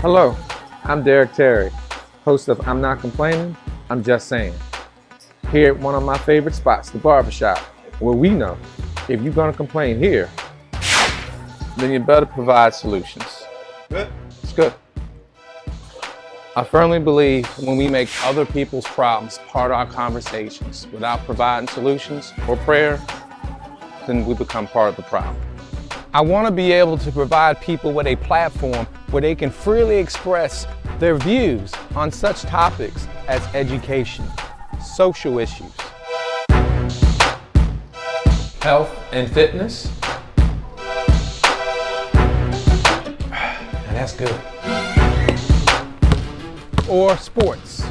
Hello, I'm Derek Terry, host of I'm Not Complaining, I'm Just Saying. Here at one of my favorite spots, the barbershop, where we know if you're gonna complain here, then you better provide solutions. Good. It's good. I firmly believe when we make other people's problems part of our conversations without providing solutions or prayer, then we become part of the problem. I want to be able to provide people with a platform where they can freely express their views on such topics as education, social issues, health and fitness. Now that's good. Or sports.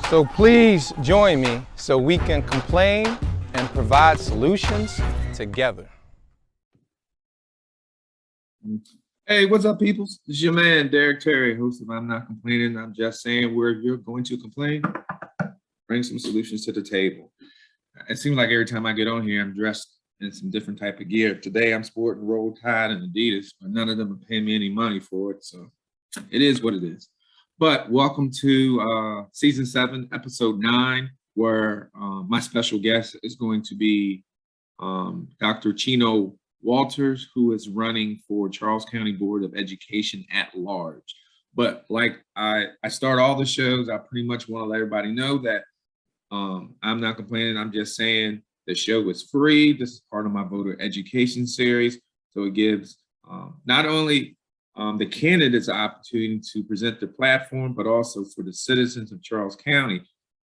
So please join me so we can complain and provide solutions together. Hey, what's up, peoples? This is your man, Derek Terry, host of I'm Not Complaining, I'm Just Saying, where you're going to complain, bring some solutions to the table. It seems like every time I get on here, I'm dressed in some different type of gear. Today, I'm sporting Roll Tide and Adidas, but none of them are paying me any money for it, so it is what it is. But welcome to season 7, episode 9, where my special guest is going to be Dr. Chino Walters, who is running for Charles County Board of Education at large. But like I start all the shows, I pretty much want to let everybody know that I'm not complaining, I'm just saying the show is free. This is part of my voter education series. So it gives not only the candidates an opportunity to present their platform, but also for the citizens of Charles County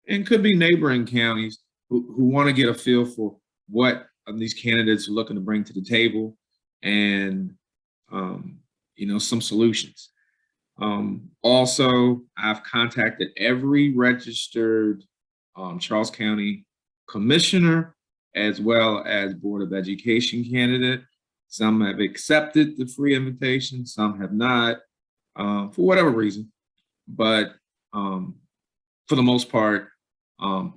and could be neighboring counties who want to get a feel for what these candidates are looking to bring to the table and, some solutions. Also, I've contacted every registered Charles County commissioner as well as Board of Education candidate. Some have accepted the free invitation, some have not, for whatever reason. But for the most part,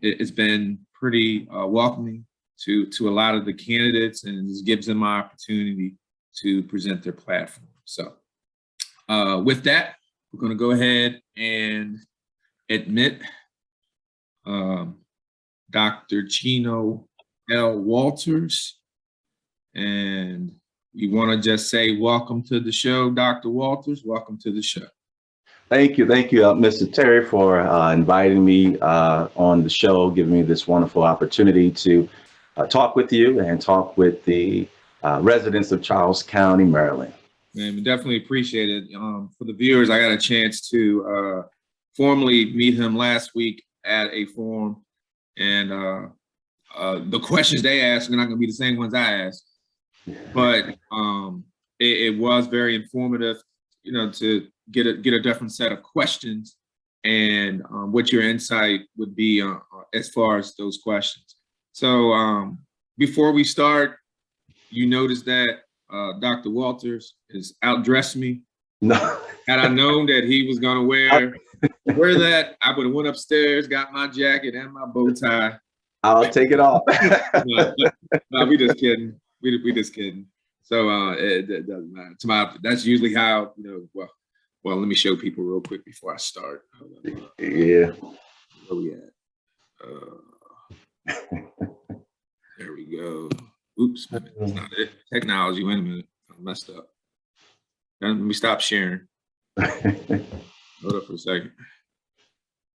it's been pretty welcoming to a lot of the candidates, and this gives them my opportunity to present their platform. So with that, we're going to go ahead and admit Dr. Chino L. Walters. And we want to just say welcome to the show, Dr. Walters. Welcome to the show. Thank you, Mr. Terry, for inviting me on the show, giving me this wonderful opportunity to talk with you and talk with the residents of Charles County, Maryland. Man, we definitely appreciate it. For the viewers, I got a chance to formally meet him last week at a forum, and the questions they asked are not going to be the same ones I asked. But it was very informative, to get a different set of questions and what your insight would be as far as those questions. So before we start, you notice that Dr. Walters has outdressed me. No. Had I known that he was going to wear that, I would have went upstairs, got my jacket and my bow tie. I'll take it off. No, we just kidding. We just kidding. So it doesn't matter. That's usually how, well, let me show people real quick before I start. Yeah. Where we at? There we go. Oops, that's not it. Technology, wait a minute. I messed up. Let me stop sharing. Hold up for a second.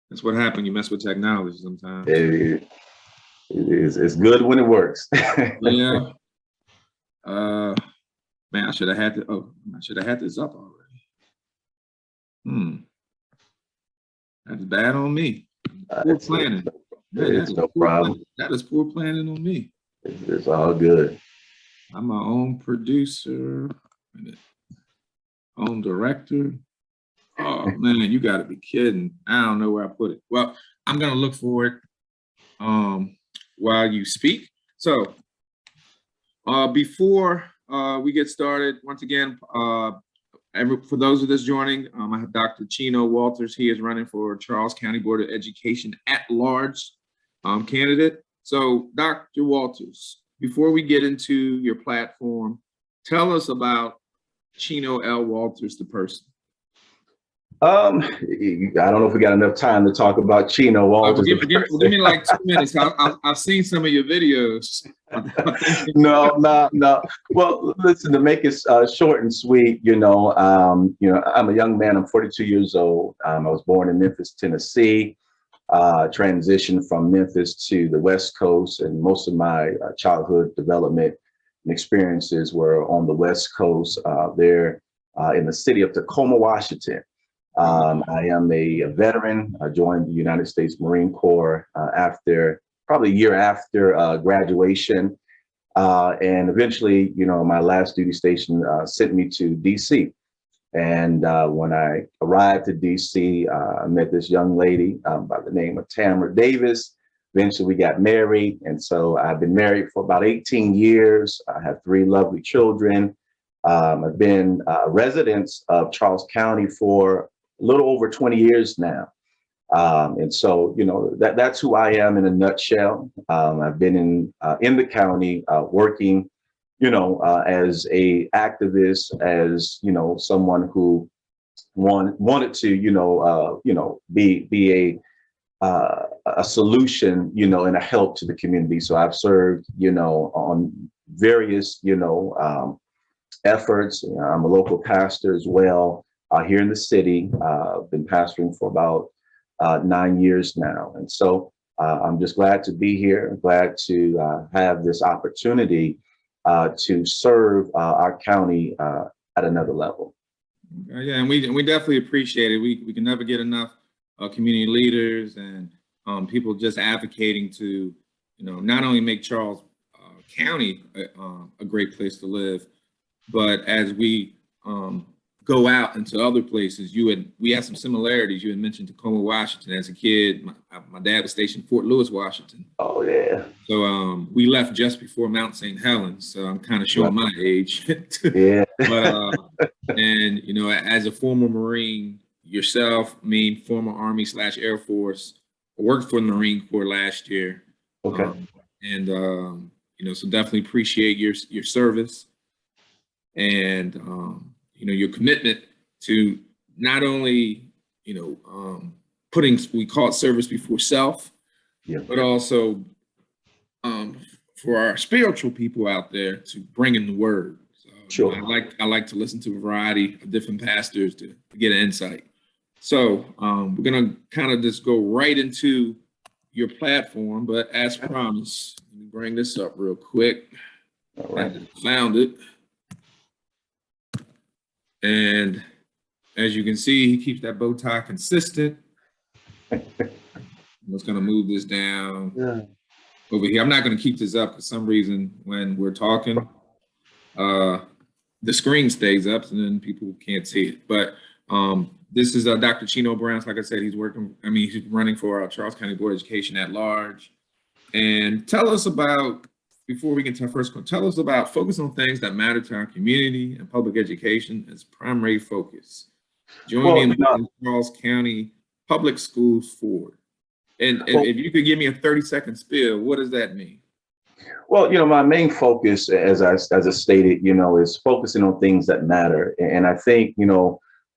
That's what happened. You mess with technology sometimes. It is. It's good when it works. Yeah. Man, I should have had this up already. That's bad on me. Poor planning. It's no problem. That is poor planning on me. It's all good. I'm my own producer, own director. Oh man, you got to be kidding! I don't know where I put it. Well, I'm gonna look for it while you speak. So before we get started, once again, for those of us joining, I have Dr. Chino Walters. He is running for Charles County Board of Education at large candidate. So, Dr. Walters, before we get into your platform, tell us about Chino L. Walters, the person. I don't know if we got enough time to talk about Chino Walters. Give me like 2 minutes. I've seen some of your videos. No. Well, listen, to make it short and sweet, I'm a young man. I'm 42 years old. I was born in Memphis, Tennessee. Transitioned from Memphis to the West Coast, and most of my childhood development and experiences were on the West Coast, there in the city of Tacoma, Washington. I am a veteran. I joined the United States Marine Corps after probably a year after graduation. And eventually, my last duty station sent me to DC. And when I arrived to DC, I met this young lady by the name of Tamara Davis. Eventually, we got married. And so I've been married for about 18 years. I have 3 lovely children. I've been residents of Charles County for a little over 20 years now. And so, that's who I am in a nutshell. I've been in the county working, as a activist, as, someone who wanted to, be a solution, and a help to the community. So I've served, on various, efforts. I'm a local pastor as well here in the city. I've been pastoring for about 9 years now. And so I'm just glad to be here, glad to have this opportunity to serve our county at another level. Yeah, and we definitely appreciate it. We can never get enough community leaders and people just advocating to, not only make Charles County a great place to live, but as we go out into other places, we had some similarities. You had mentioned Tacoma, Washington. As a kid, my dad was stationed in Fort Lewis, Washington. Oh yeah. So we left just before Mount St. Helens. So I'm kind of showing my age. Yeah. But and as a former Marine yourself, former Army/Air Force, I worked for the Marine Corps last year. Okay. So definitely appreciate your service and your commitment to not only putting, we call it service before self, yeah, but also for our spiritual people out there to bring in the word. So, sure. I like to listen to a variety of different pastors to get an insight. So we're gonna kind of just go right into your platform, but as promised, let me bring this up real quick. All right. I found it. And as you can see, he keeps that bow tie consistent. I'm just gonna move this down over here. I'm not gonna keep this up for some reason when we're talking. The screen stays up and then people can't see it. But this is Dr. Chino Brown. Like I said, he's running for Charles County Board of Education at large. And tell us about, before we get to our first one, tell us about focus on things that matter to our community and public education as primary focus. Join me in the Charles County Public Schools Forward. And if you could give me a 30-second spiel, what does that mean? Well, my main focus, as I stated, is focusing on things that matter. And I think,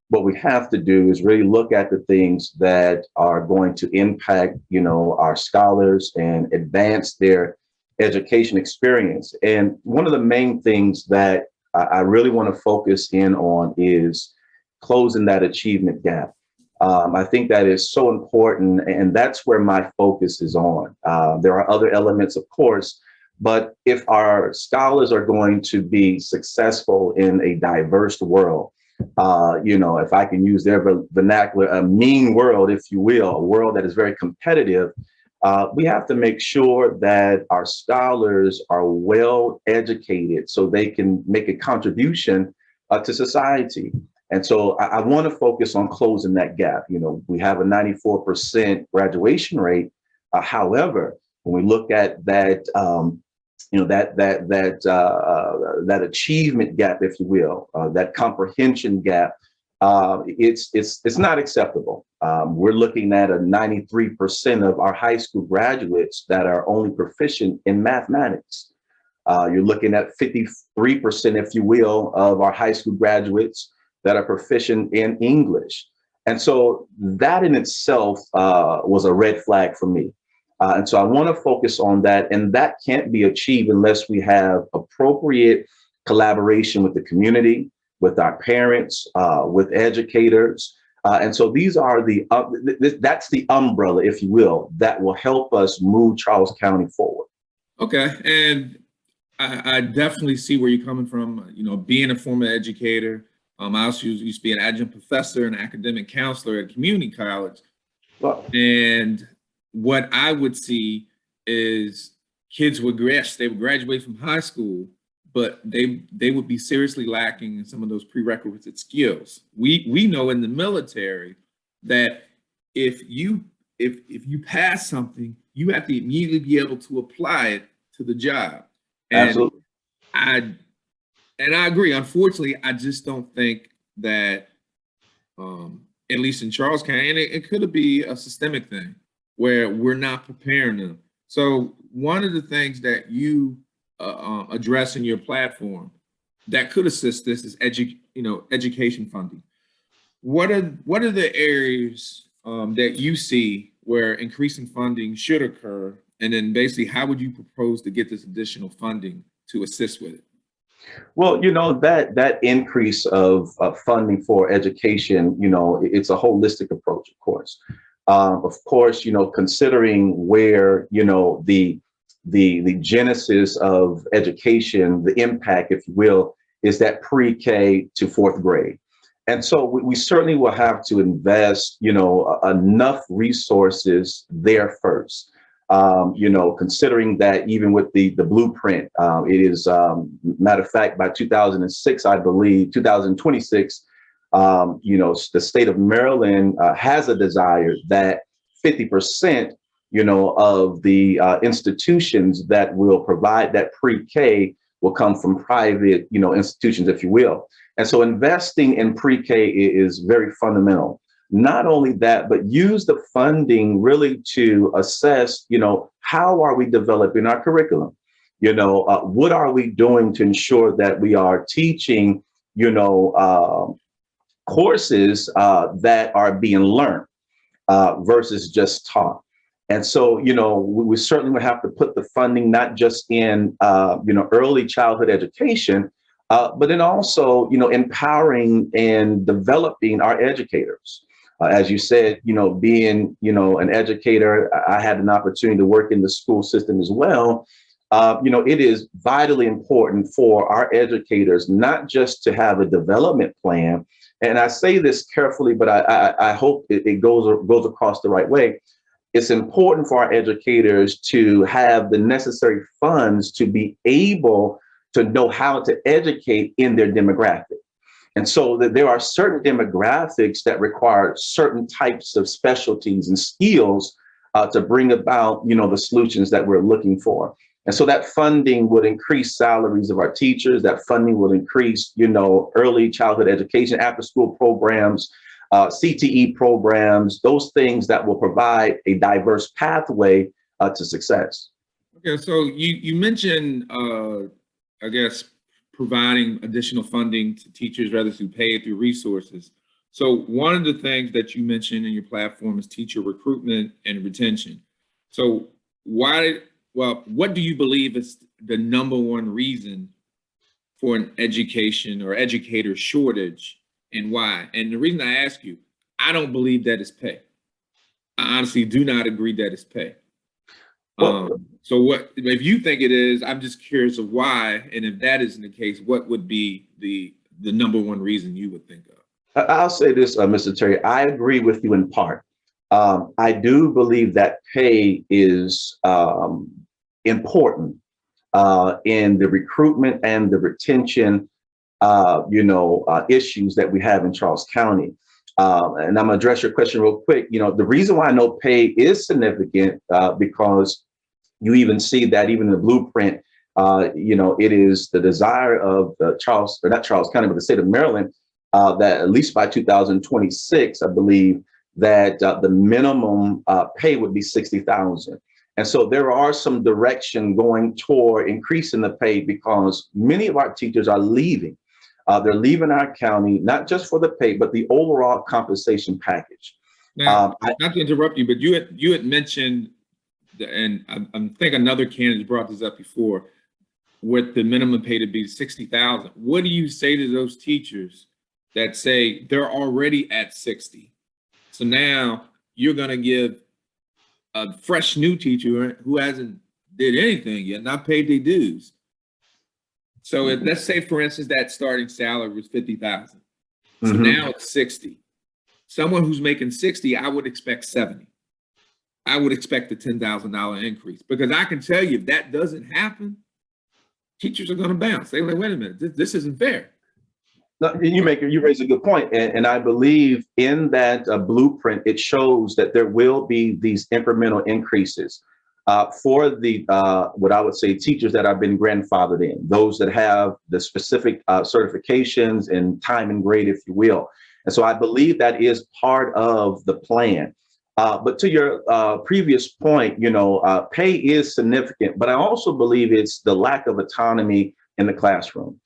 what we have to do is really look at the things that are going to impact, our scholars and advance their education experience. And one of the main things that I really want to focus in on is closing that achievement gap. I think that is so important, and that's where my focus is on. There are other elements, of course, but if our scholars are going to be successful in a diverse world, if I can use their vernacular, a mean world, if you will, a world that is very competitive, we have to make sure that our scholars are well educated so they can make a contribution to society. And so I want to focus on closing that gap. We have a 94% graduation rate. However, when we look at that, that achievement gap, if you will, that comprehension gap, it's not acceptable. We're looking at a 93% of our high school graduates that are only proficient in mathematics. You're looking at 53%, if you will, of our high school graduates that are proficient in English. And so that in itself was a red flag for me. And so I want to focus on that. And that can't be achieved unless we have appropriate collaboration with the community, with our parents, with educators. And so these are that's the umbrella, if you will, that will help us move Charles County forward. Okay. And I definitely see where you're coming from. You know, being a former educator, I also used to be an adjunct professor and academic counselor at community college. Well, And what I would see is kids would graduate from high school, but they would be seriously lacking in some of those prerequisite skills. We know in the military that if you pass something, you have to immediately be able to apply it to the job. And absolutely. I agree. Unfortunately, I just don't think that, at least in Charles County, and it could be a systemic thing where we're not preparing them. So one of the things that you address in your platform that could assist this is education funding. What are the areas that you see where increasing funding should occur, and then basically how would you propose to get this additional funding to assist with it? Well, you know, that increase of funding for education, you know, it's a holistic approach, of course. Of course, you know, considering where, you know, the genesis of education, the impact, if you will, is that pre-K to fourth grade. And so we certainly will have to invest, you know, enough resources there first. You know, considering that even with the blueprint, it is, matter of fact, by 2006, I believe, 2026, you know, the state of Maryland has a desire that 50%, you know, of the institutions that will provide that pre-K will come from private, you know, institutions, if you will. And so investing in pre-K is very fundamental. Not only that, but use the funding really to assess, you know, how are we developing our curriculum? You know, what are we doing to ensure that we are teaching, you know, courses that are being learned versus just taught. And so, you know, we certainly would have to put the funding not just in, you know, early childhood education, but then also, you know, empowering and developing our educators. As you said, you know, being, you know, an educator, I had an opportunity to work in the school system as well. You know, it is vitally important for our educators not just to have a development plan. And I say this carefully, but I hope it goes across the right way. It's important for our educators to have the necessary funds to be able to know how to educate in their demographic. And so that there are certain demographics that require certain types of specialties and skills to bring about, you know, the solutions that we're looking for. And so that funding would increase salaries of our teachers. That funding will increase, you know, early childhood education, after school programs, CTE programs, those things that will provide a diverse pathway to success. Okay, so you mentioned, I guess, providing additional funding to teachers rather through pay through resources. So one of the things that you mentioned in your platform is teacher recruitment and retention. So what do you believe is the number one reason for an education or educator shortage, and why? And the reason I ask you, I don't believe that is pay. I honestly do not agree that it's pay. So what, if you think it is, I'm just curious of why, and if that isn't the case, what would be the number one reason you would think of? I'll say this, Mr. Terry, I agree with you in part. I do believe that pay is important in the recruitment and the retention, you know, issues that we have in Charles County. And I'm gonna address your question real quick. You know, the reason why I know pay is significant because you even see that even in the blueprint, you know, it is the desire of not Charles County, but the state of Maryland that at least by 2026, I believe that the minimum pay would be 60,000. And so there are some direction going toward increasing the pay because many of our teachers are leaving. They're leaving our county, not just for the pay, but the overall compensation package. Now, not to interrupt you, but you had mentioned, and I think another candidate brought this up before, with the minimum pay to be 60,000. What do you say to those teachers that say they're already at 60? So now you're going to give a fresh new teacher who hasn't did anything yet, not paid their dues. So let's say, for instance, that starting salary was 50,000. So now it's 60. Someone who's making 60, I would expect 70. I would expect a $10,000 increase, because I can tell you if that doesn't happen, teachers are going to bounce. They're like, wait a minute, this isn't fair. No, you raise a good point, and I believe in that blueprint, it shows that there will be these incremental increases for the what I would say teachers that have been grandfathered in, those that have the specific certifications and time and grade, if you will. And so I believe that is part of the plan. But to your previous point, pay is significant, but I also believe it's the lack of autonomy in the classroom.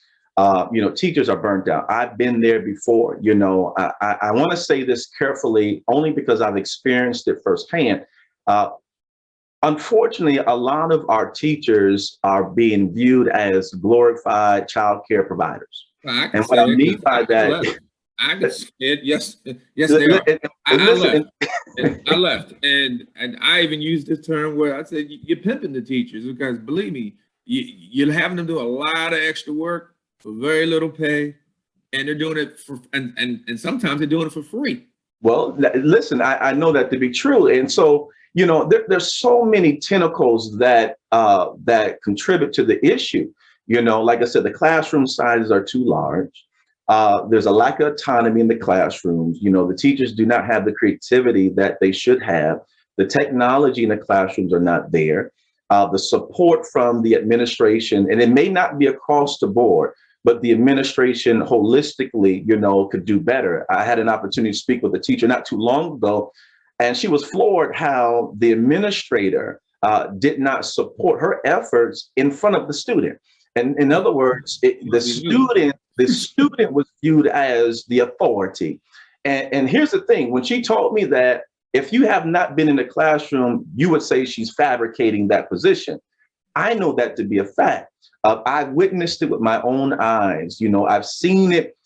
Teachers are burnt out. I've been there before. I want to say this carefully only because I've experienced it firsthand. Unfortunately, a lot of our teachers are being viewed as glorified child care providers. And what I mean by that, I get scared. Yes, they are. I left, and I even used this term where I said you're pimping the teachers, because believe me, you're having them do a lot of extra work for very little pay, and they're doing it for and sometimes they're doing it for free. Well, listen, I know that to be true, and so there's so many tentacles that that contribute to the issue. Like I said, the classroom sizes are too large. There's a lack of autonomy in the classrooms. The teachers do not have the creativity that they should have. The technology in the classrooms are not there. The support from the administration, and it may not be across the board, but the administration holistically, could do better. I had an opportunity to speak with a teacher not too long ago, and she was floored how the administrator did not support her efforts in front of the student. And in other words, the student was viewed as the authority. And here's the thing, when she told me that if you have not been in the classroom, you would say she's fabricating that position. I know that to be a fact. I've witnessed it with my own eyes. I've seen it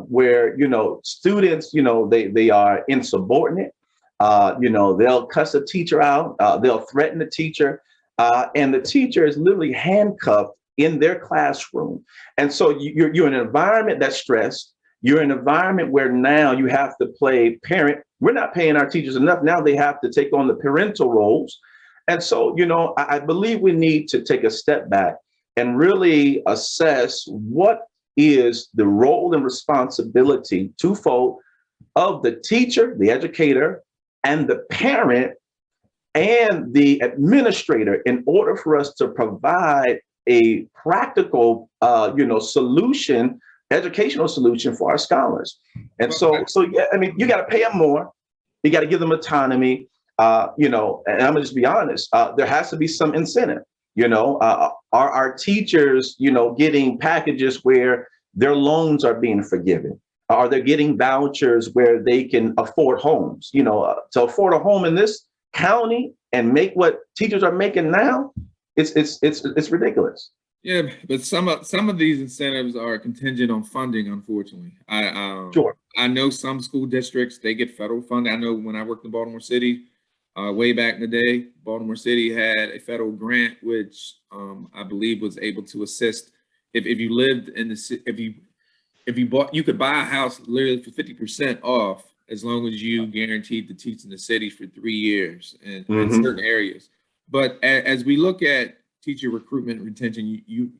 where, students, they are insubordinate. They'll cuss a teacher out. They'll threaten the teacher. And the teacher is literally handcuffed in their classroom. And so you're in an environment that's stressed. You're in an environment where now you have to play parent. We're not paying our teachers enough. Now they have to take on the parental roles. And so, I believe we need to take a step back and really assess what is the role and responsibility, twofold, of the teacher, the educator, and the parent and the administrator in order for us to provide a practical, solution, educational solution for our scholars. And so yeah, I mean, you got to pay them more. You got to give them autonomy. And I'm gonna just be honest. There has to be some incentive. Are our teachers, getting packages where their loans are being forgiven? Are they getting vouchers where they can afford homes? To afford a home in this county and make what teachers are making now, it's ridiculous. Yeah, but some of these incentives are contingent on funding, unfortunately. Sure. I know some school districts, they get federal funding. I know when I worked in Baltimore City, way back in the day, Baltimore City had a federal grant, which I believe was able to assist if you lived in the city, if you bought, you could buy a house literally for 50% off as long as you guaranteed to teach in the city for 3 years in certain areas. But as we look at teacher recruitment and retention, you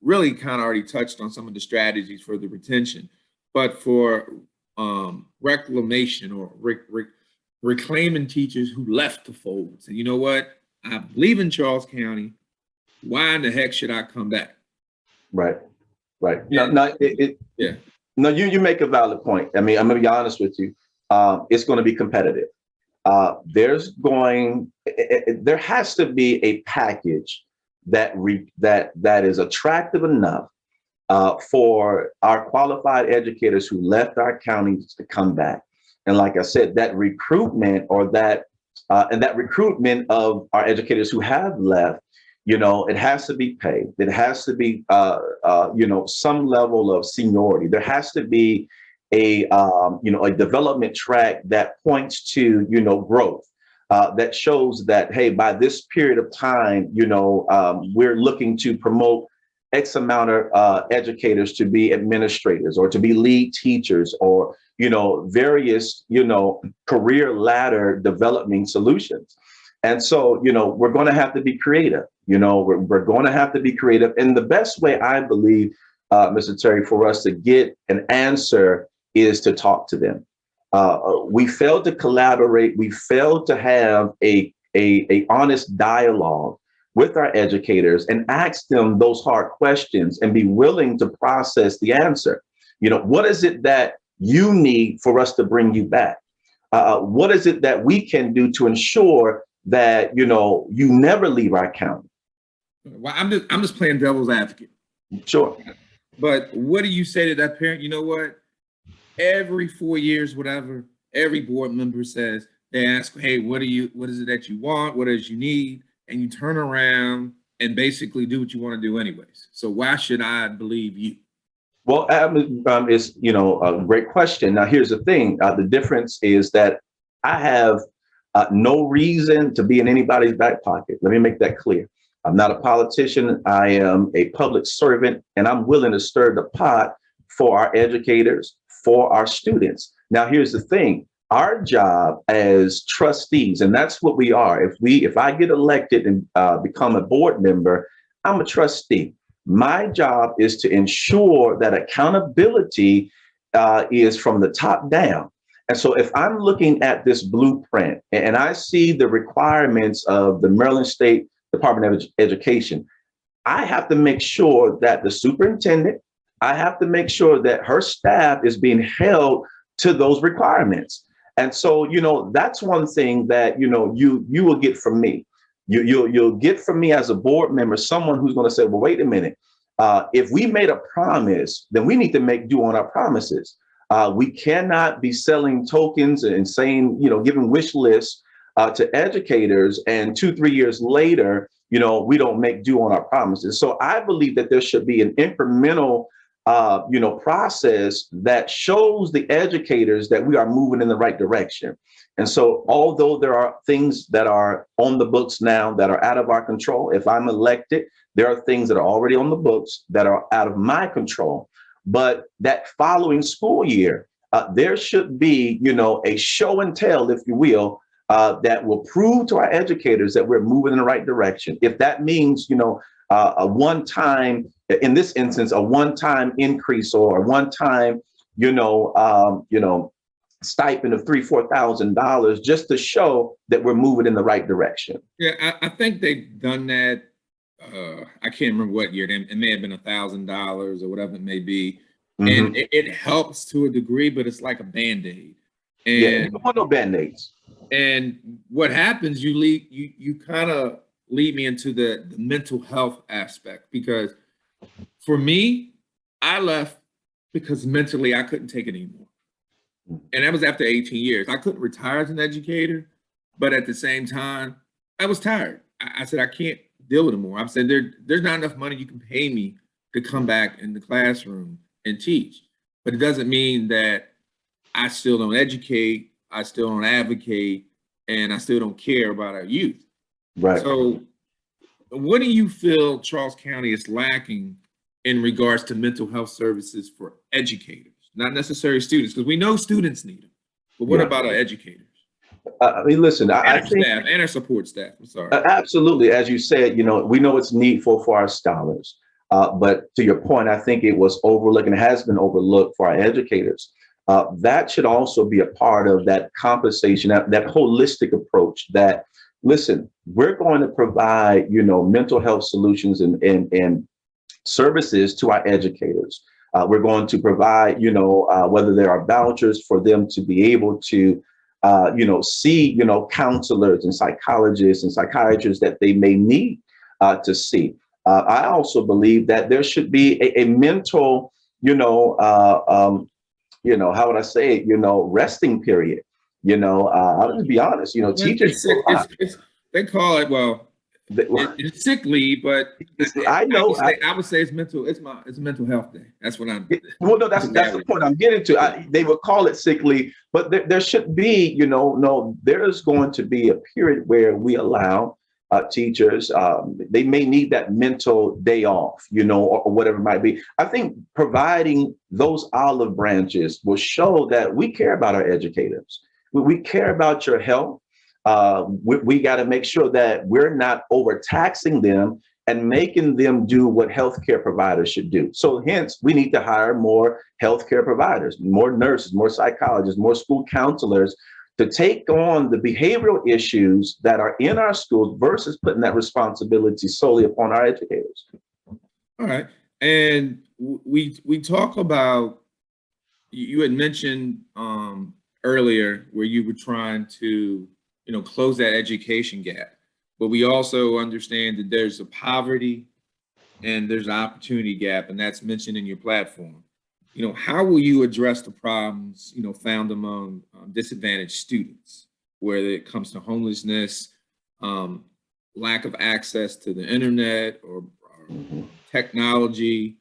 really kind of already touched on some of the strategies for the retention. But for reclamation or reclaiming teachers who left the fold, so you know what, I'm leaving Charles County. Why in the heck should I come back? Right. Yeah. No, No, you make a valid point. I mean, I'm going to be honest with you. It's going to be competitive. There has to be a package that is attractive enough for our qualified educators who left our counties to come back. And like I said, that recruitment and that recruitment of our educators who have left, it has to be paid. It has to be, some level of seniority. There has to be a development track that points to, growth. That shows that, hey, by this period of time, we're looking to promote X amount of educators to be administrators or to be lead teachers or, various, career ladder developing solutions. And so, we're going to have to be creative. We're going to have to be creative. And the best way, I believe, Mr. Terry, for us to get an answer is to talk to them. We failed to collaborate. We failed to have a honest dialogue with our educators and ask them those hard questions and be willing to process the answer. What is it that you need for us to bring you back? What is it that we can do to ensure that, you never leave our county? Well, I'm just playing devil's advocate. Sure. But what do you say to that parent? You know what? Every 4 years, whatever, every board member says, they ask, hey, what is it that you want? What is you need? And you turn around and basically do what you want to do anyways. So why should I believe you? Well, it's, a great question. Now, here's the thing. The difference is that I have no reason to be in anybody's back pocket. Let me make that clear. I'm not a politician. I am a public servant, and I'm willing to stir the pot for our educators, for our students. Now, here's the thing. Our job as trustees, and that's what we are. If I get elected and become a board member, I'm a trustee. My job is to ensure that accountability is from the top down. And so if I'm looking at this blueprint and I see the requirements of the Maryland State Department of Education, I have to make sure that the superintendent, I have to make sure that her staff is being held to those requirements. And so, that's one thing that, you will get from me. You'll get from me as a board member, someone who's going to say, well, wait a minute. If we made a promise, then we need to make do on our promises. We cannot be selling tokens and saying, giving wish lists to educators. And 2-3 years later, we don't make do on our promises. So I believe that there should be an incremental process that shows the educators that we are moving in the right direction. And so although there are things that are on the books now that are out of our control, if I'm elected, there are things that are already on the books that are out of my control. But that following school year, there should be, a show and tell, if you will, that will prove to our educators that we're moving in the right direction. If that means, a one-time, in this instance, a one-time increase or a one-time, stipend of $3,000-4,000 just to show that we're moving in the right direction. Yeah, I think they've done that. I can't remember what year. It may have been $1,000 or whatever it may be. Mm-hmm. And it helps to a degree, but it's like a Band-Aid. And yeah, you don't want no Band-Aids. And what happens, you kind of lead me into the mental health aspect, because for me, I left because mentally I couldn't take it anymore. And that was after 18 years. I couldn't retire as an educator, but at the same time, I was tired. I said, I can't deal with it more. I'm saying there's not enough money you can pay me to come back in the classroom and teach. But it doesn't mean that I still don't educate, I still don't advocate, and I still don't care about our youth. Right. So what do you feel Charles County is lacking in regards to mental health services for educators, not necessarily students? Because we know students need them, but what about our educators? Listen, I think staff and our support staff. I'm sorry. Absolutely. As you said, we know it's needful for our scholars. But to your point, I think it was overlooked and has been overlooked for our educators. That should also be a part of that conversation, that holistic approach that, listen, we're going to provide, mental health solutions and services to our educators. We're going to provide, whether there are vouchers for them to be able to, see, counselors and psychologists and psychiatrists that they may need to see. I also believe that there should be a mental, how would I say it, resting period. I'll just be honest, teachers. They call it, well, They- it's sick leave, but I know. I would say it's mental. It's a mental health day. That's what I'm. Well, no, that's the point I'm getting to. They would call it sick leave, but there should be, no, there's going to be a period where we allow teachers, they may need that mental day off, or whatever it might be. I think providing those olive branches will show that we care about our educators. We care about your health. We got to make sure that we're not overtaxing them and making them do what healthcare providers should do. So hence, we need to hire more healthcare providers, more nurses, more psychologists, more school counselors to take on the behavioral issues that are in our schools versus putting that responsibility solely upon our educators. All right. And we talk about, you had mentioned earlier where you were trying to, close that education gap. But we also understand that there's a poverty and there's an opportunity gap, and that's mentioned in your platform. How will you address the problems, found among disadvantaged students, whether it comes to homelessness, lack of access to the internet or technology,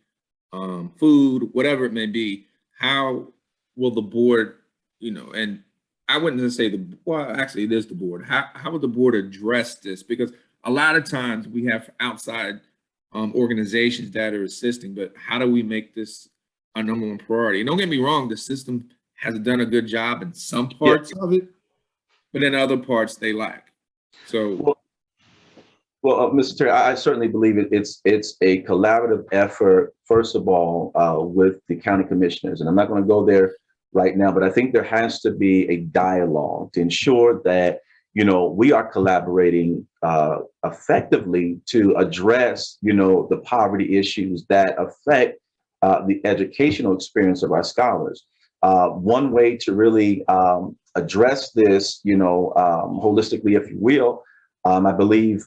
food, whatever it may be? How will the board, and I wouldn't just say actually it is the board. How would the board address this? Because a lot of times we have outside organizations that are assisting, but how do we make this a number one priority? And don't get me wrong, the system has done a good job in some parts of it, but in other parts they lack. So, well, Mr. Terry, I certainly believe it's a collaborative effort, first of all, with the county commissioners. And I'm not going to go there right now, but I think there has to be a dialogue to ensure that, we are collaborating effectively to address, the poverty issues that affect the educational experience of our scholars. One way to really address this, holistically, if you will, I believe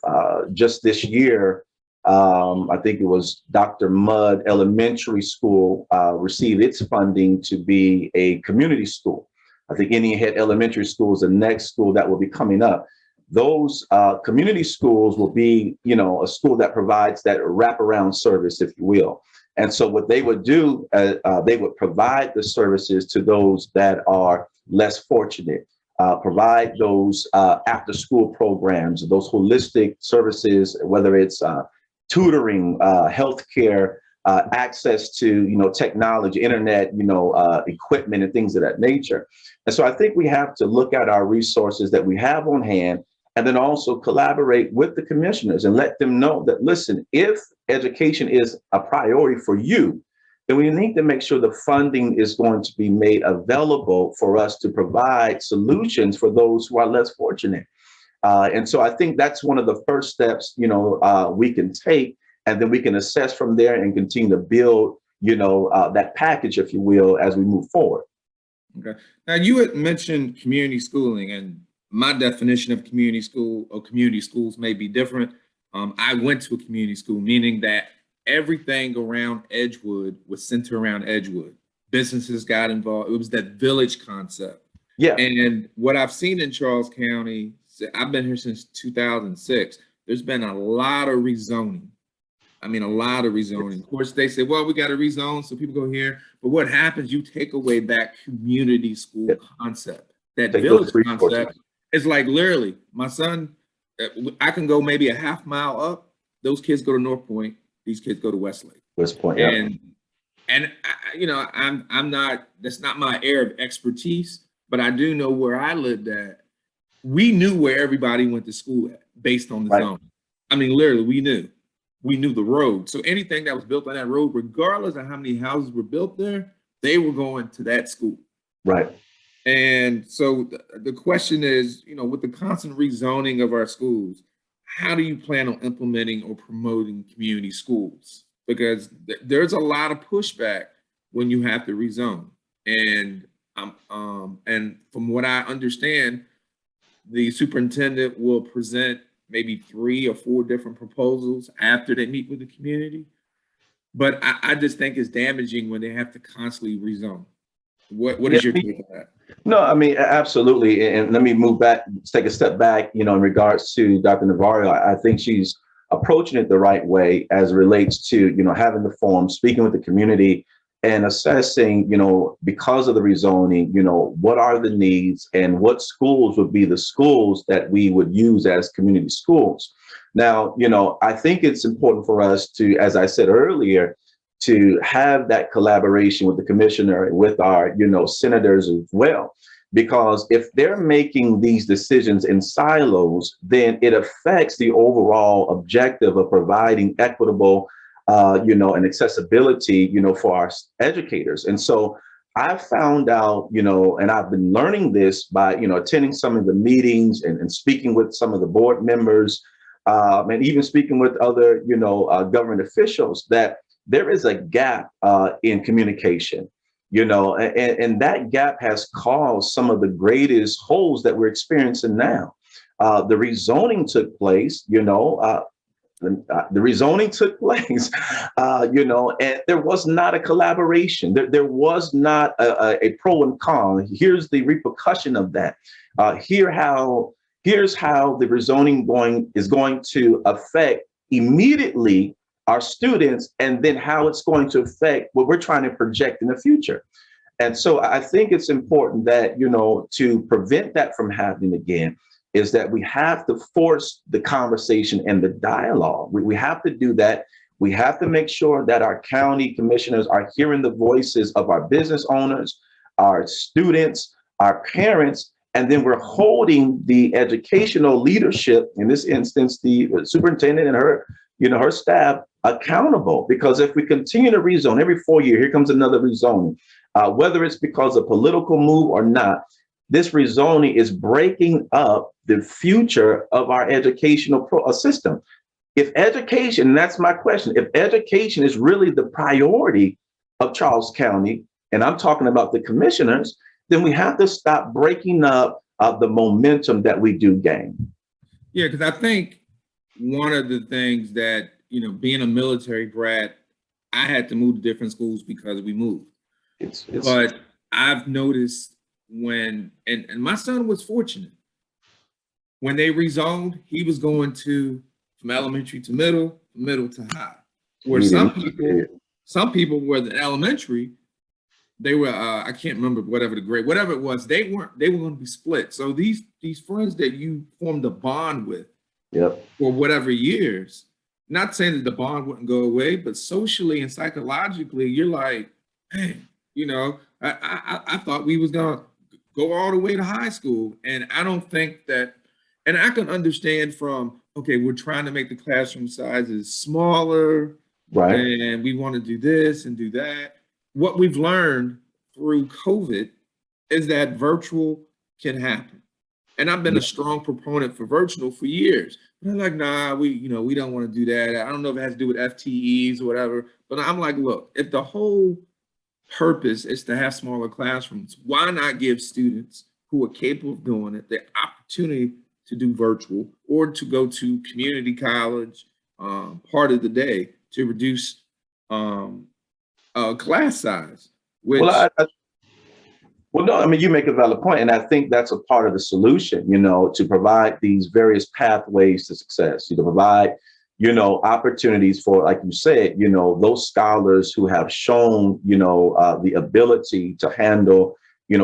just this year, I think it was Dr. Mudd Elementary School received its funding to be a community school. I think Indian Head Elementary School is the next school that will be coming up. Those community schools will be, a school that provides that wraparound service, if you will. And so what they would do, they would provide the services to those that are less fortunate, provide those after school programs, those holistic services, whether it's tutoring, healthcare, access to, technology, internet, equipment and things of that nature. And so I think we have to look at our resources that we have on hand and then also collaborate with the commissioners and let them know that, listen, if education is a priority for you, then we need to make sure the funding is going to be made available for us to provide solutions for those who are less fortunate. And so I think that's one of the first steps, we can take, and then we can assess from there and continue to build, that package, if you will, as we move forward. Okay. Now you had mentioned community schooling, and my definition of community school or community schools may be different. I went to a community school, meaning that everything around Edgewood was centered around Edgewood. Businesses got involved. It was that village concept. Yeah. And what I've seen in Charles County, I've been here since 2006. There's been a lot of rezoning. I mean, a lot of rezoning. Of course, they say, well, we got to rezone so people go here. But what happens, you take away that community school concept, that village concept. It's like literally, my son, I can go maybe a half mile up. Those kids go to North Point. These kids go to Westlake. West Point, yeah. And I'm not, that's not my area of expertise, but I do know where I lived at. We knew where everybody went to school at based on the zone. I mean, literally, we knew the road. So anything that was built on that road, regardless of how many houses were built there, they were going to that school. Right. And so the question is, with the constant rezoning of our schools, how do you plan on implementing or promoting community schools? Because there's a lot of pushback when you have to rezone. And and from what I understand, the superintendent will present maybe 3 or 4 different proposals after they meet with the community. But I just think it's damaging when they have to constantly rezone. What Yeah, is your take on that? no, I mean, absolutely. And let me move back, take a step back, in regards to Dr. Navarro. I think she's approaching it the right way as it relates to, having the forum, speaking with the community and assessing, because of the rezoning, what are the needs and what schools would be the schools that we would use as community schools. Now, I think it's important for us to, as I said earlier, to have that collaboration with the commissioner and with our, senators as well. Because if they're making these decisions in silos, then it affects the overall objective of providing equitable, and accessibility, for our educators. And so I found out, and I've been learning this by, attending some of the meetings and speaking with some of the board members, and even speaking with other, government officials, that there is a gap in communication, and that gap has caused some of the greatest holes that we're experiencing now. The rezoning took place, the rezoning took place, and there was not a collaboration. There was not a pro and con. Here's the repercussion of that. Here's how the rezoning is going to affect immediately our students, and then how it's going to affect what we're trying to project in the future. And so I think it's important that, to prevent that from happening again, is that we have to force the conversation and the dialogue. We have to do that. We have to make sure that our county commissioners are hearing the voices of our business owners, our students, our parents, and then we're holding the educational leadership, in this instance, the superintendent and her staff, accountable. Because if we continue to rezone every 4 years, here comes another rezoning, whether it's because of political move or not, this rezoning is breaking up the future of our educational system. If education, and that's my question, if education is really the priority of Charles County, and I'm talking about the commissioners, then we have to stop breaking up the momentum that we do gain. Yeah, because I think one of the things that, being a military brat, I had to move to different schools because we moved. But I've noticed when, and my son was fortunate, when they rezoned, he was going from elementary to middle to high. Where some people were the elementary, they were, I can't remember whatever the grade, whatever it was, they were going to be split. So these friends that you formed a bond with, yep, for whatever years, not saying that the bond wouldn't go away, but socially and psychologically, you're like, hey, I thought we was gonna go all the way to high school. And I don't think that, and I can understand from, okay, we're trying to make the classroom sizes smaller, right? And we want to do this and do that. What we've learned through COVID is that virtual can happen. And I've been a strong proponent for virtual for years. But I'm like, nah, we don't want to do that. I don't know if it has to do with FTEs or whatever. But I'm like, look, if the whole purpose is to have smaller classrooms, why not give students who are capable of doing it the opportunity to do virtual or to go to community college part of the day to reduce class size? Which, well, no, I mean, you make a valid point, and I think that's a part of the solution, to provide these various pathways to success, to provide, opportunities for, like you said, those scholars who have shown, the ability to handle,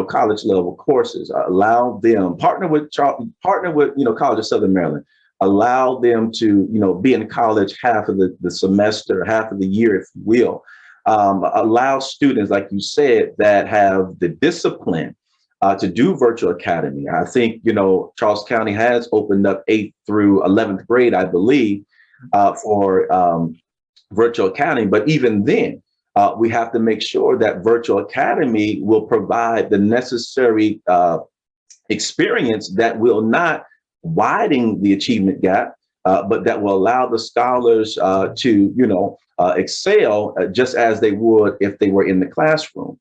college level courses, allow them, partner with, College of Southern Maryland, allow them to, be in college half of the semester, half of the year, if you will. Allow students, like you said, that have the discipline to do virtual academy. I think, Charles County has opened up 8th through 11th grade, I believe, for virtual academy. But even then, we have to make sure that virtual academy will provide the necessary experience that will not widen the achievement gap, but that will allow the scholars to, excel just as they would if they were in the classroom.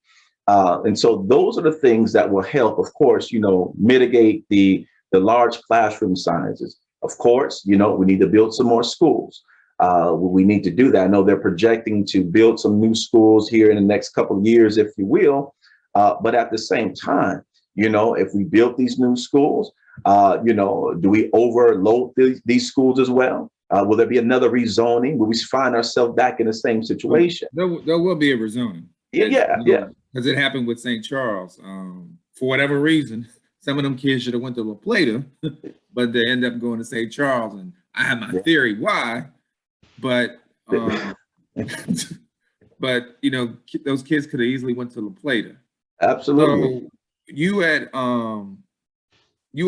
And so those are the things that will help, of course, mitigate the large classroom sizes. Of course, we need to build some more schools. We need to do that. I know they're projecting to build some new schools here in the next couple of years, if you will. But at the same time, if we build these new schools, do we overload these schools as well? Will there be another rezoning? Will we find ourselves back in the same situation? There will be a rezoning. Yeah. Because it happened with St. Charles. For whatever reason, some of them kids should have went to La Plata, but they end up going to St. Charles. And I have my theory why, but but those kids could have easily went to La Plata. Absolutely. So you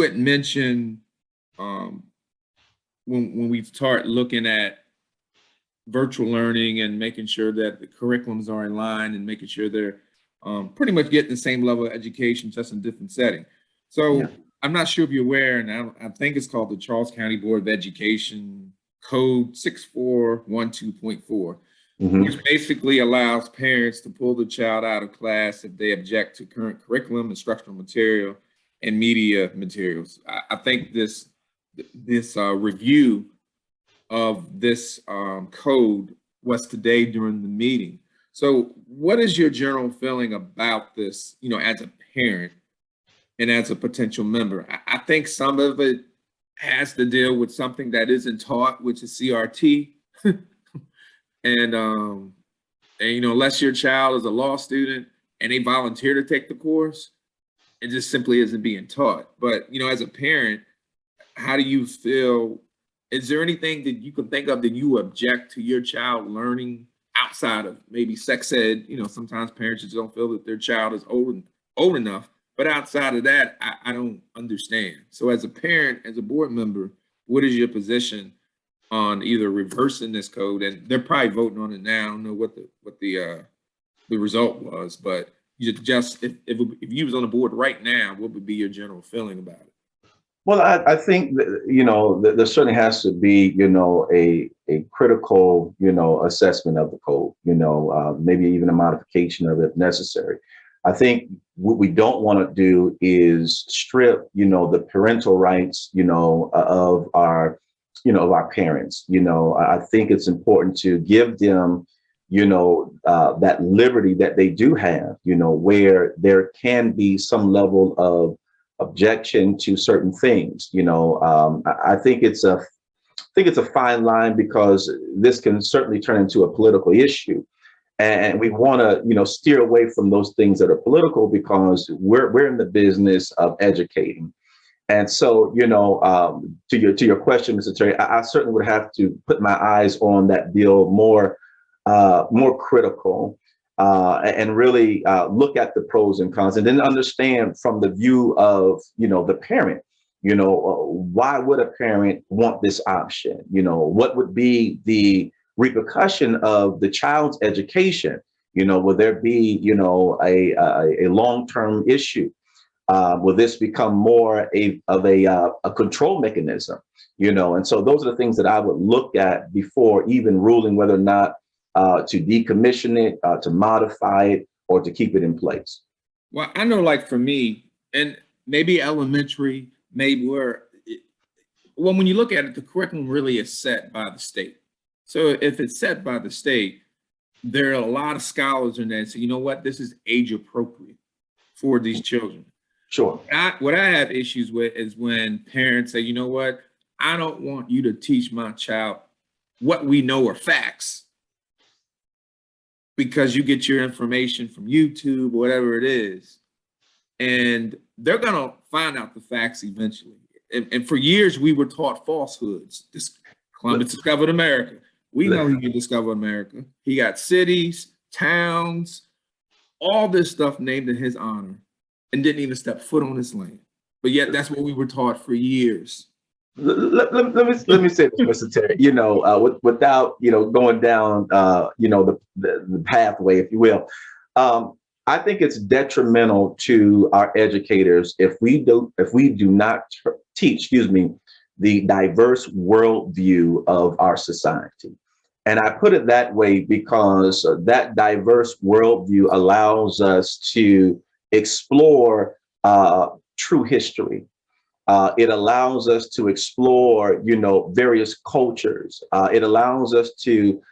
had mentioned when we start looking at virtual learning and making sure that the curriculums are in line and making sure they're pretty much getting the same level of education, just in different setting. So I'm not sure if you're aware, and I think it's called the Charles County Board of Education Code 6412.4, which basically allows parents to pull the child out of class if they object to current curriculum, instructional material, and media materials. I think this review of this code was today during the meeting. So what is your general feeling about this, as a parent and as a potential member? I think some of it has to deal with something that isn't taught, which is CRT. And unless your child is a law student and they volunteer to take the course, it just simply isn't being taught. But, as a parent, how do you feel? Is there anything that you can think of that you object to your child learning outside of maybe sex ed? Sometimes parents just don't feel that their child is old enough. But outside of that, I don't understand. So as a parent, as a board member, what is your position on either reversing this code? And they're probably voting on it now. I don't know what the result was, but just if you was on the board right now, what would be your general feeling about it? Well, I think that, there certainly has to be, a critical, assessment of the code, maybe even a modification of it if necessary. I think what we don't want to do is strip, the parental rights, of our parents. I think it's important to give them, that liberty that they do have, where there can be some level of objection to certain things. I think it's a fine line, because this can certainly turn into a political issue. And we want to, steer away from those things that are political, because we're in the business of educating. And so, to your question, Mr. Terry, I certainly would have to put my eyes on that bill more critical, and really look at the pros and cons, and then understand from the view of, the parent, why would a parent want this option? What would be the repercussion of the child's education? Will there be, a long-term issue? Will this become more of a control mechanism? And so those are the things that I would look at before even ruling whether or not to decommission it, to modify it, or to keep it in place. Well, I know, like for me, and maybe elementary, when you look at it, the curriculum really is set by the state. So if it's set by the state, there are a lot of scholars in there that say, you know what, this is age appropriate for these children. Sure. What I have issues with is when parents say, you know what, I don't want you to teach my child what we know are facts, because you get your information from YouTube or whatever it is, and they're going to find out the facts eventually. And for years, we were taught falsehoods. Columbus discovered America. We know he discovered America. He got cities, towns, all this stuff named in his honor, and didn't even step foot on his land. But yet that's what we were taught for years. Let me say this, Mr. Terry, without, going down, the pathway, if you will. I think it's detrimental to our educators if we do not teach, the diverse worldview of our society. And I put it that way because that diverse worldview allows us to explore true history. It allows us to explore, various cultures. It allows us to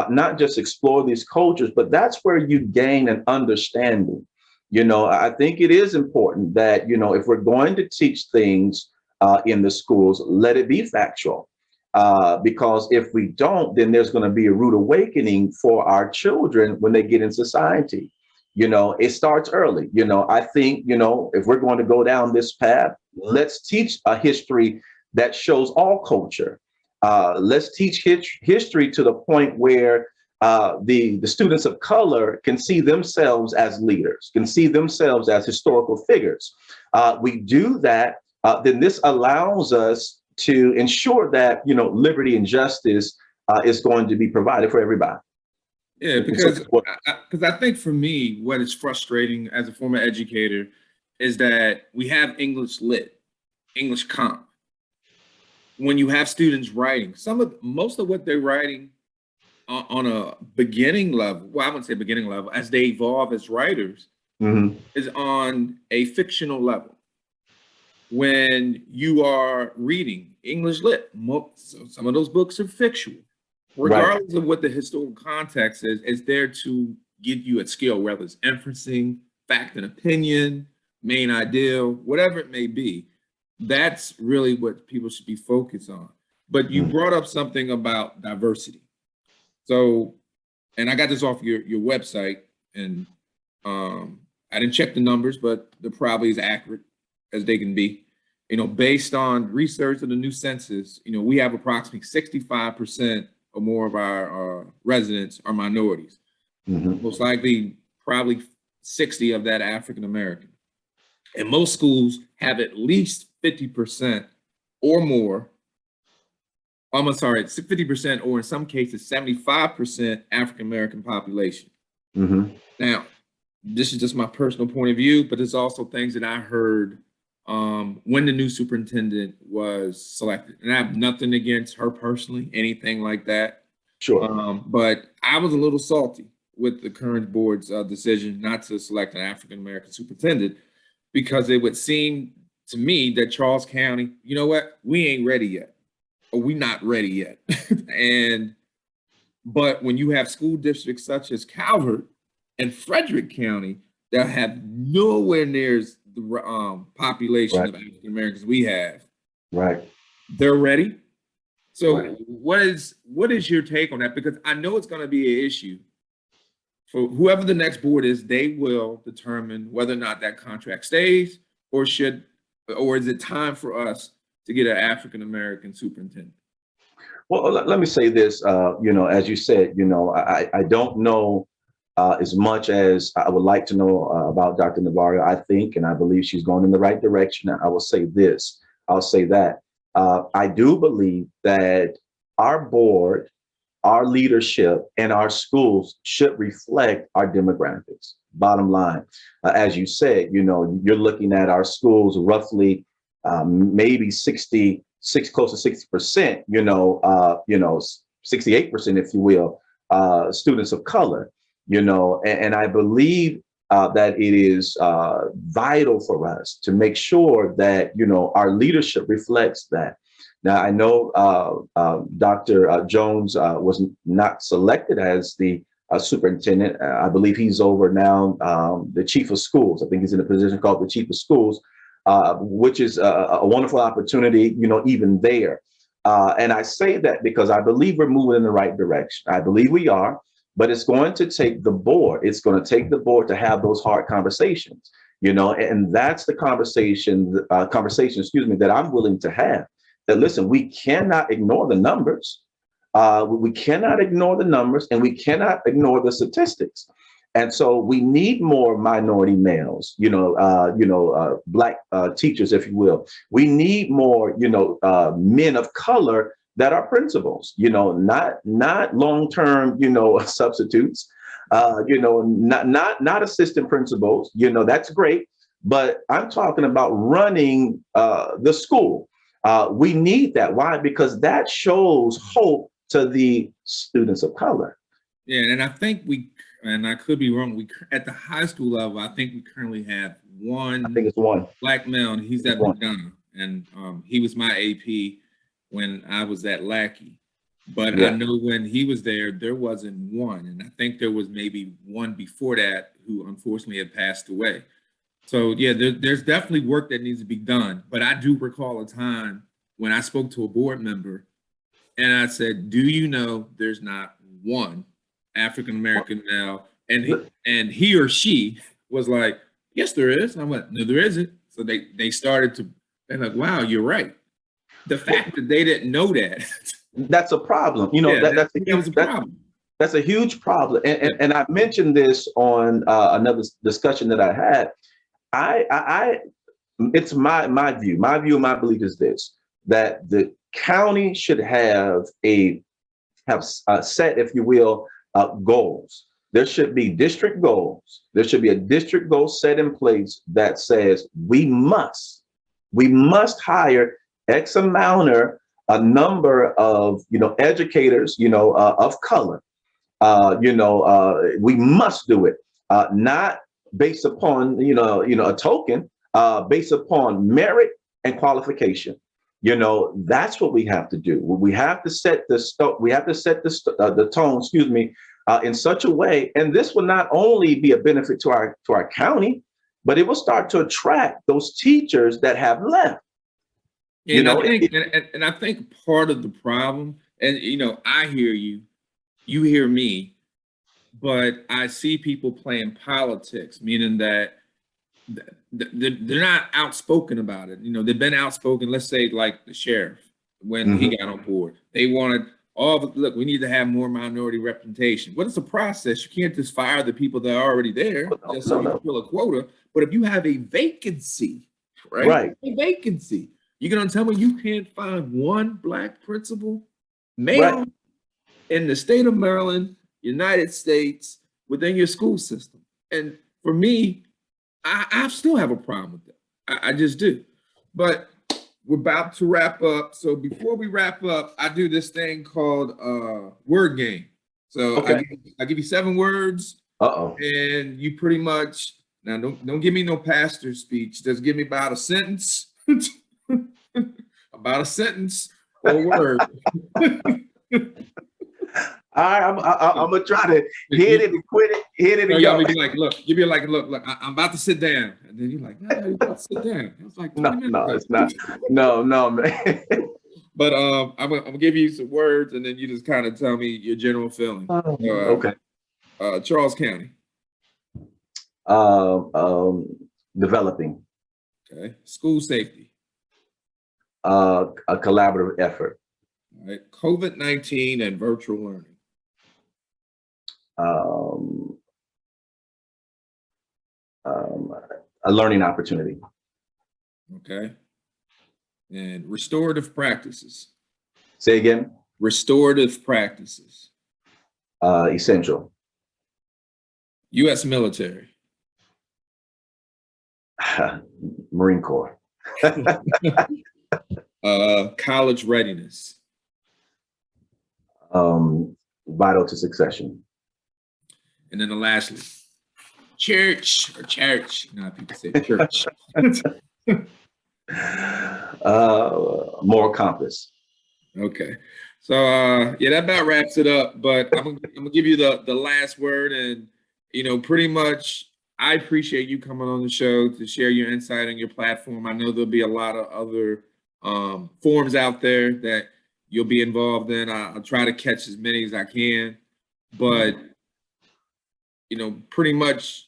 not just explore these cultures, but that's where you gain an understanding. I think it is important that, if we're going to teach things in the schools, let it be factual. Because if we don't, then there's going to be a rude awakening for our children when they get in society. It starts early. I think, if we're going to go down this path, let's teach a history that shows all culture. Let's teach history to the point where the students of color can see themselves as leaders, can see themselves as historical figures. We do that, then this allows us to ensure that, liberty and justice is going to be provided for everybody. Yeah, because I think for me, what is frustrating as a former educator is that we have English lit, English comp. When you have students writing, most of what they're writing on a beginning level, well, I wouldn't say beginning level, as they evolve as writers, is on a fictional level. When you are reading English lit, some of those books are fictional. Regardless of what the historical context is, it's there to get you a skill, whether it's inferencing, fact and opinion, main ideal, whatever it may be. That's really what people should be focused on. But you brought up something about diversity. So, and I got this off your website, and I didn't check the numbers, but they're probably as accurate as they can be. Based on research of the new census, we have approximately 65% or more of our residents are minorities. Most likely, probably 60 of that African American. And most schools have at least 50% or more. I'm sorry, 50% or in some cases 75% African American population. Now, this is just my personal point of view, but there's also things that I heard when the new superintendent was selected. And I have nothing against her personally, anything like that. Sure. But I was a little salty with the current board's decision not to select an African-American superintendent, because it would seem to me that Charles County, you know what, we ain't ready yet, or we not ready yet. But when you have school districts such as Calvert and Frederick County that have nowhere near the population of African Americans we have, they're ready. So what is your take on that? Because I know it's going to be an issue for whoever the next board is. They will determine whether or not that contract stays, or is it time for us to get an African American superintendent? Well, let me say this. As you said, I don't know as much as I would like to know about Dr. Navarro. I think, and I believe she's going in the right direction. I will say this. I'll say that. I do believe that our board, our leadership, and our schools should reflect our demographics. Bottom line, as you said, you're looking at our schools roughly maybe 66, close to 60%, 68%, if you will, students of color, and I believe that it is vital for us to make sure that, our leadership reflects that. Now, I know Dr. Jones was not selected as the superintendent. I believe he's over now the chief of schools. I think he's in a position called the chief of schools, which is a wonderful opportunity, even there. And I say that because I believe we're moving in the right direction. I believe we are. But it's going to take the board. It's going to take the board to have those hard conversations, and that's the conversation, that I'm willing to have. That, listen, we cannot ignore the numbers. We cannot ignore the numbers, and we cannot ignore the statistics. And so we need more minority males, Black teachers, if you will. We need more, men of color that are principals, not long-term, substitutes, not assistant principals, that's great. But I'm talking about running the school. We need that. Why? Because that shows hope to the students of color. Yeah, and I think and I could be wrong, at the high school level, I think we currently have I one think it's one. black male, and he's It's at one. McDonough, and he was my AP when I was at Lackey. But I Yeah. know when he was there wasn't one, and I think there was maybe one before that who unfortunately had passed away. So yeah, there's definitely work that needs to be done. But I do recall a time when I spoke to a board member, and I said, "Do you know there's not one African American male?" And he or she was like, "Yes, there is." And I went, "No, there isn't." So they started to. They're like, "Wow, you're right." The fact that they didn't know that, That's a problem. You know, yeah, that was a that, problem. that's a huge problem. And I mentioned this on another discussion that I had. I it's my view. My view and my belief is this: that the county should have set, if you will, goals. There should be district goals. There should be a district goal set in place that says we must hire X amount or a number of educators of color. We must do it, not based upon a token, based upon merit and qualification. That's what we have to do. We have to set the tone, excuse me, in such a way, and this will not only be a benefit to our county, but it will start to attract those teachers that have left. And I think part of the problem, and I hear you, you hear me, but I see people playing politics, meaning that they're not outspoken about it. They've been outspoken. Let's say like the sheriff when he got on board, they wanted look. We need to have more minority representation. Well, it's a process. You can't just fire the people that are already there just so you fill a quota. But if you have a vacancy, right? A vacancy, you're gonna tell me you can't find one black principal male in the state of Maryland, United States, within your school system? And for me, I still have a problem with that. I just do. But we're about to wrap up. So before we wrap up, I do this thing called word game. So I give you 7 words. And you pretty much, now don't give me no pastor speech. Just give me about a sentence. About a sentence or a word. All right, I'm gonna try to hit it and quit it, hit it and y'all go. be like, look, you be like, look, I'm about to sit down, and then you're like, no, you're about to sit down. It was like 20 minutes ago. It's not. No, man. But I'm gonna give you some words, and then you just kind of tell me your general feeling. Okay. Charles County. Developing. Okay. School safety. A collaborative effort. All right. COVID-19 and virtual learning. A learning opportunity. Okay. And restorative practices. Say again. Restorative practices. Essential. U.S. military. Marine Corps. College readiness. Vital to succession. And then lastly, church. People say church. Moral compass. Okay. So yeah, that about wraps it up. But I'm gonna give you the last word, and pretty much I appreciate you coming on the show to share your insight on your platform. I know there'll be a lot of other forums out there that you'll be involved in. I'll try to catch as many as I can, but pretty much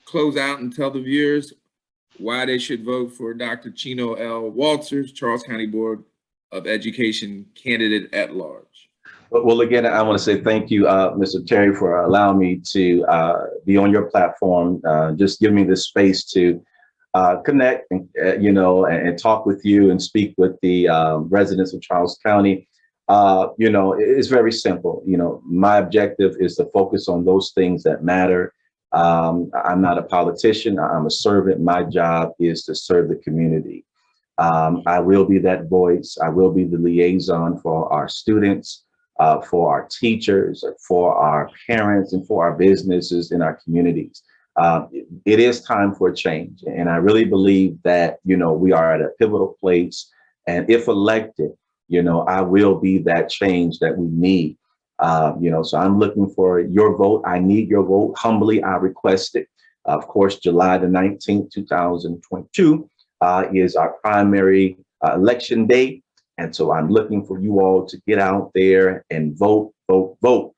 close out and tell the viewers why they should vote for Dr. Chino L. Walters, Charles County Board of Education candidate at large. Well, again, I want to say thank you, Mr. Terry, for allowing me to be on your platform. Just give me the space to connect and and talk with you and speak with the residents of Charles County. It's very simple. My objective is to focus on those things that matter. I'm not a politician. I'm a servant. My job is to serve the community. I will be that voice. I will be the liaison for our students, for our teachers, for our parents, and for our businesses in our communities. It is time for a change. And I really believe that, we are at a pivotal place. And if elected, I will be that change that we need. So I'm looking for your vote. I need your vote. Humbly, I request it. Of course, July the 19th, 2022 is our primary election day. And so I'm looking for you all to get out there and vote, vote, vote.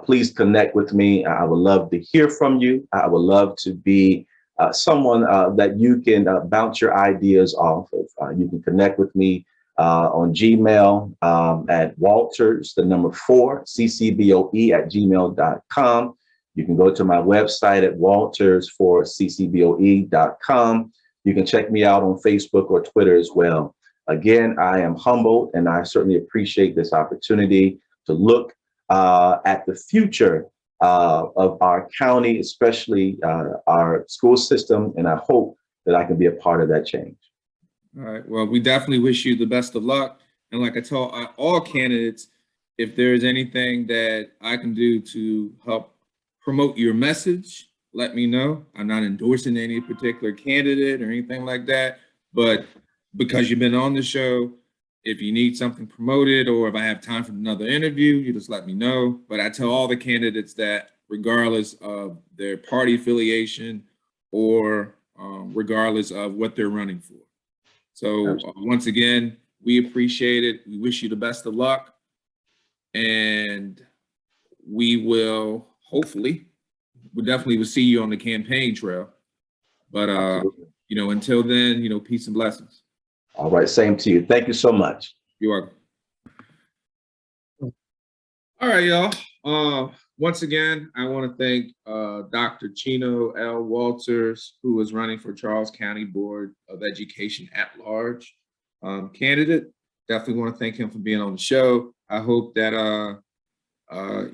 Please connect with me. I would love to hear from you. I would love to be someone that you can bounce your ideas off of. You can connect with me on Gmail at Walters, the number 4, CCBOE at gmail.com. You can go to my website at walters4ccboe.com. You can check me out on Facebook or Twitter as well. Again, I am humbled, and I certainly appreciate this opportunity to look at the future of our county, especially our school system, and I hope that I can be a part of that change. All right. Well, we definitely wish you the best of luck. And like I told all candidates, if there's anything that I can do to help promote your message, let me know. I'm not endorsing any particular candidate or anything like that, but because you've been on the show, if you need something promoted or if I have time for another interview, you just let me know. But I tell all the candidates that regardless of their party affiliation or regardless of what they're running for. So once again, we appreciate it. We wish you the best of luck. And we will hopefully, we definitely will see you on the campaign trail. But, until then, peace and blessings. All right. Same to you. Thank you so much. You're welcome. All right, y'all. Once again, I want to thank Dr. Chino L. Walters, who is running for Charles County Board of Education at large candidate. Definitely want to thank him for being on the show. I hope that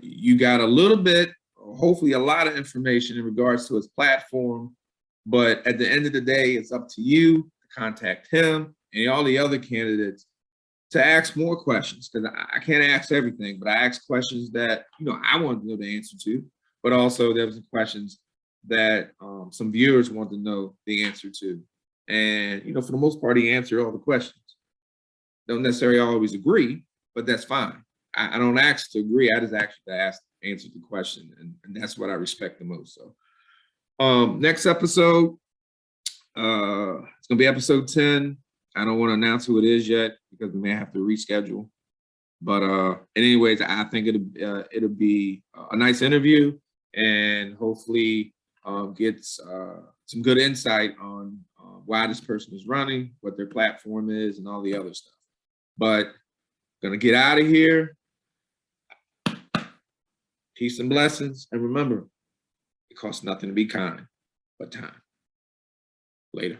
you got a little bit, hopefully a lot of information in regards to his platform. But at the end of the day, it's up to you to contact him and all the other candidates to ask more questions, because I can't ask everything, but I ask questions that, I want to know the answer to, but also there were some questions that some viewers want to know the answer to. And, for the most part, he answered all the questions. Don't necessarily always agree, but that's fine. I don't ask to agree. I just actually answer the question. And that's what I respect the most. So next episode, it's going to be episode 10. I don't want to announce who it is yet because we may have to reschedule. But anyways, I think it'll be a nice interview and hopefully gets some good insight on why this person is running, what their platform is, and all the other stuff. But gonna get out of here. Peace and blessings. And remember, it costs nothing to be kind but time. Later.